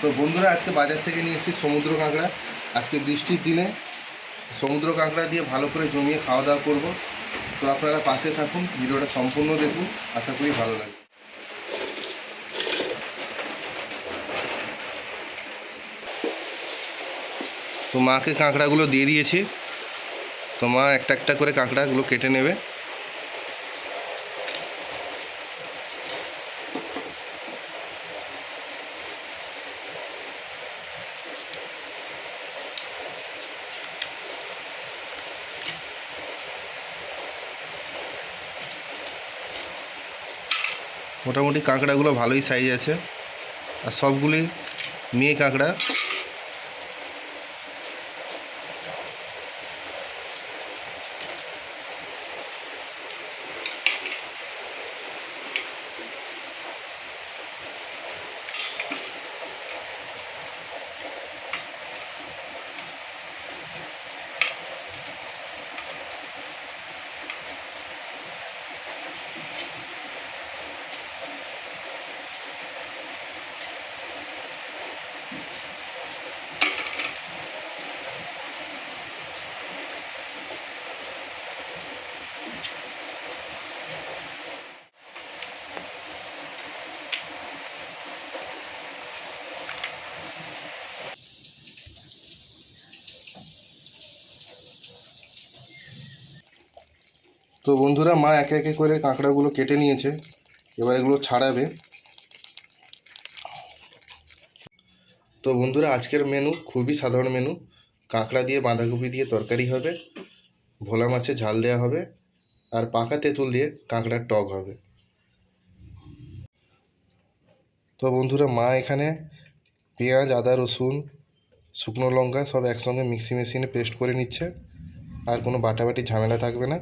তো বন্ধুরা, আজকে বাজার থেকে নিয়ে এসেছি সমুদ্র কাঁকড়া। আজকে বৃষ্টির দিনে সমুদ্র কাঁকড়া দিয়ে ভালো করে জমিয়ে খাওয়া দাওয়া করবো। তো আপনারা পাশে থাকুন, ভিডিওটা সম্পূর্ণ দেখুন, আশা করি ভালো লাগবে। তো মাকে কাঁকড়াগুলো দিয়ে দিয়েছি। তো মা একটা একটা করে কাঁকড়াগুলো কেটে নেবে। মোটামুটি কাঁকড়াগুলো ভালোই সাইজ আছে, আর সবগুলি মেয়ে কাঁকড়া। তো বন্ধুরা, মা একে একে করে কাঁকড়াগুলো কেটে নিয়েছে, এবার এগুলো ছাড়াবে। তো বন্ধুরা, আজকের মেনু খুবই সাধারণ মেনু। কাঁকড়া দিয়ে বাঁধাকপি দিয়ে তরকারি হবে, ভোলা মাছের ঝাল দেওয়া হবে, আর পাকা তেঁতুল দিয়ে কাঁকড়ার টক হবে। তো বন্ধুরা, মা এখানে পেঁয়াজ, আদা, রসুন, শুকনো লঙ্কা সব একসঙ্গে মিক্সি মেশিনে পেস্ট করে নিচ্ছে, আর কোনো বাটাবাটি ঝামেলা থাকবে না।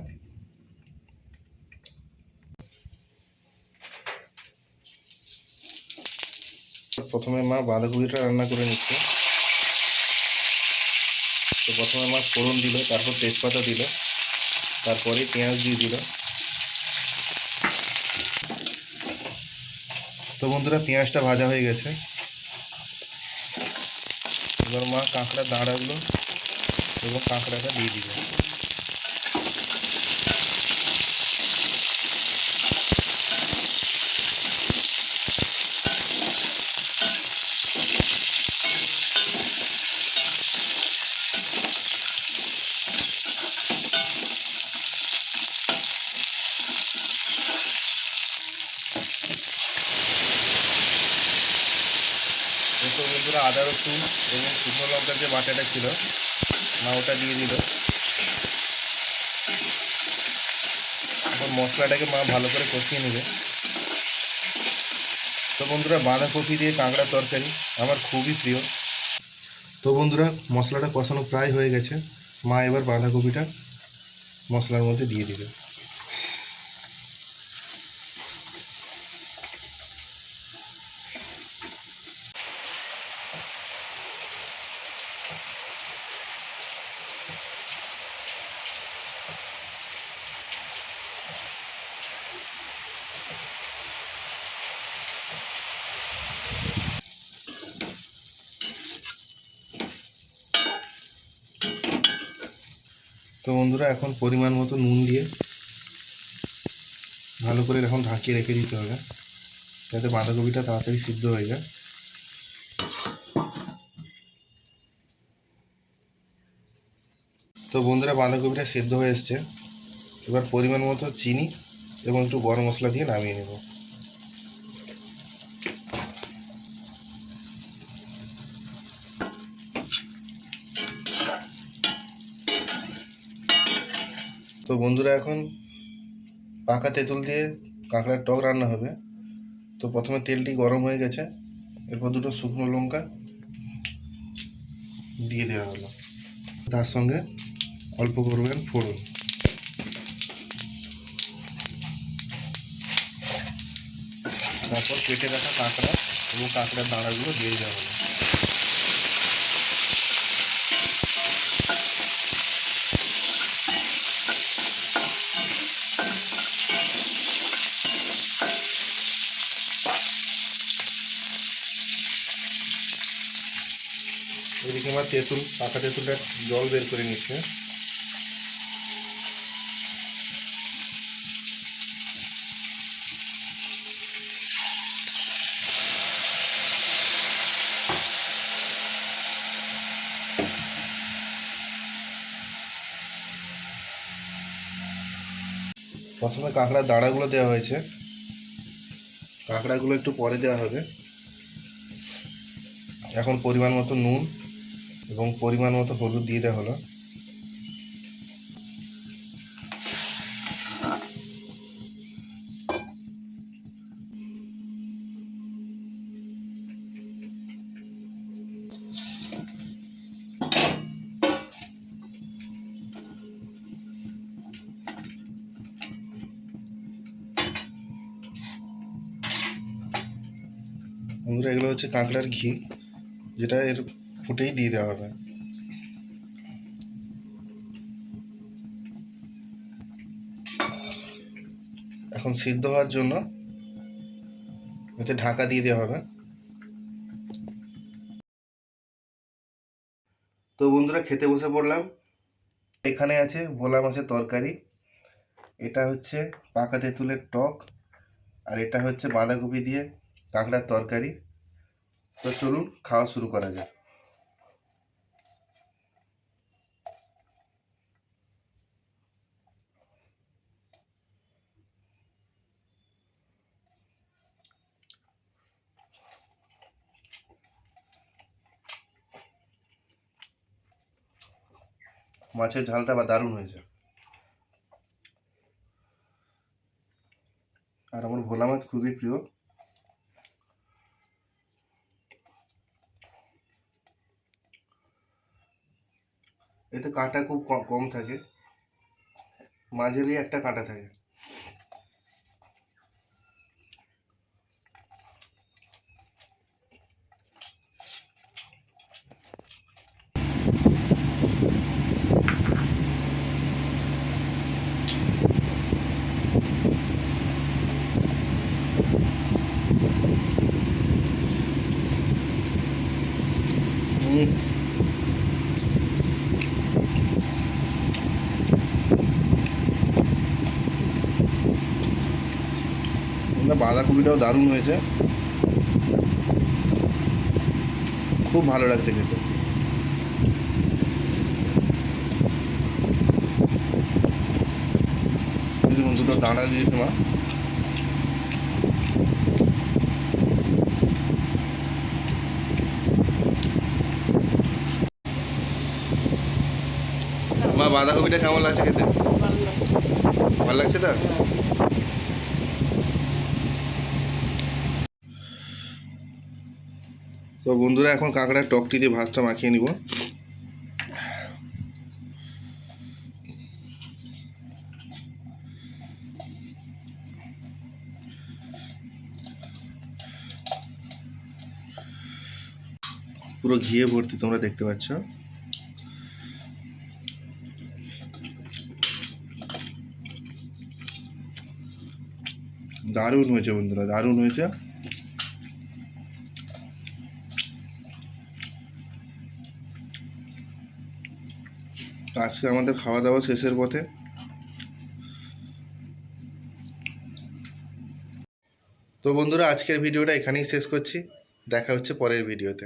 প্রথমে মা বাঁধাকপিটা রান্না করে নিচ্ছে। তো প্রথমে মা ফোড়ন দিল, তারপর তেজপাতা দিল, তারপরে পেঁয়াজ দিয়ে দিল। তো বন্ধুরা, পেঁয়াজটা ভাজা হয়ে গেছে। এবার মা কাঁকড়ার দাঁড়াগুলো এবং কাঁকড়াটা দিয়ে দিল। তো বন্ধুরা, আদা, রসুন এবং শুকনো লঙ্কার যে বাটাটা ছিল মা ওটা দিয়ে দিল। এখন মশলাটাকে মা ভালো করে কষিয়ে নেবে। তো বন্ধুরা, বাঁধাকপি দিয়ে কাঁকড়া তরকারি আমার খুবই প্রিয়। তো বন্ধুরা, মশলাটা কষানো প্রায় হয়ে গেছে। মা এবার বাঁধাকপিটা মশলার মধ্যে দিয়ে দিল। তো বন্ধুরা, এখন পরিমাণ মতো নুন দিয়ে ভালো করে এখন ঢাকিয়ে রেখে দিতে হবে, যাতে বাঁধাকপিটা তাড়াতাড়ি সিদ্ধ হয়ে যায়। তো বন্ধুরা, বাঁধাকপিটা সিদ্ধ হয়ে এসছে। এবার পরিমাণ মতো চিনি এবং একটু গরম মশলা দিয়ে নামিয়ে নেব। তো বন্ধুরা, এখন পাকা তেঁতুল দিয়ে কাঁকড়ার টক রান্না হবে। তো প্রথমে তেলটি গরম হয়ে গেছে, এরপর দুটো শুকনো লঙ্কা দিয়ে দেওয়া হলো, তার সঙ্গে অল্প পরিমাণ ফোড়ন। তারপর কেটে রাখা কাঁকড়া এবং কাঁকড়ার দাঁড়াগুলো দিয়ে দেওয়া হলো। এদিকে আমার তেঁতুল, পাকা তেঁতুলটা জল বের করে নিচ্ছে। প্রথমে কাঁকড়ার দাঁড়াগুলো দেওয়া হয়েছে, কাঁকড়াগুলো একটু পরে দেওয়া হবে। এখন পরিমাণ মতো নুন এবং পরিমাণ মতো হলুদ দিয়ে দেওয়া হলো। বন্ধুরা, এগুলো হচ্ছে কাঁকড়ার ঘি, যেটা এর ফুটেই দিয়ে দেওয়া হবে। এখন সিদ্ধ হওয়ার জন্য এতে ঢাকা দিয়ে দেওয়া হবে। তো বন্ধুরা, খেতে বসে পড়লাম। এখানে আছে ভোলা মাছের তরকারি, এটা হচ্ছে পাকা তেঁতুলের টক, আর এটা হচ্ছে বাঁধাকপি দিয়ে কাঁকড়ার তরকারি। তো চলুন খাওয়া শুরু করা যাক। মাছের ঝালটা বা দারুণ হয়েছে। আর আমার ভোলা মাছ খুবই প্রিয়। এতে কাঁটা খুব কম থাকে, মাঝেরই একটা কাঁটা থাকে। বাঁধাকপিটাও দারুণ হয়েছে, খুব ভালো লাগছে খেতে। দুটো দাঁড়া দিয়েছে মা। মা, বাঁধাকপিটা কেমন লাগছে খেতে? ভালো লাগছে তো? তো বন্ধুরা, এখন কাঁকড়ার টকটি দিয়ে ভাতটা মাখিয়ে নিব। পুরো ঘিয়ে ভর্তি, তোমরা দেখতে পাচ্ছ। দারুণ হয়েছে বন্ধুরা, দারুণ হয়েছে। আজকে আমাদের খাওয়া দাওয়া শেষের পথে। তো বন্ধুরা, আজকের ভিডিওটা এখানেই শেষ করছি। দেখা হচ্ছে পরের ভিডিওতে।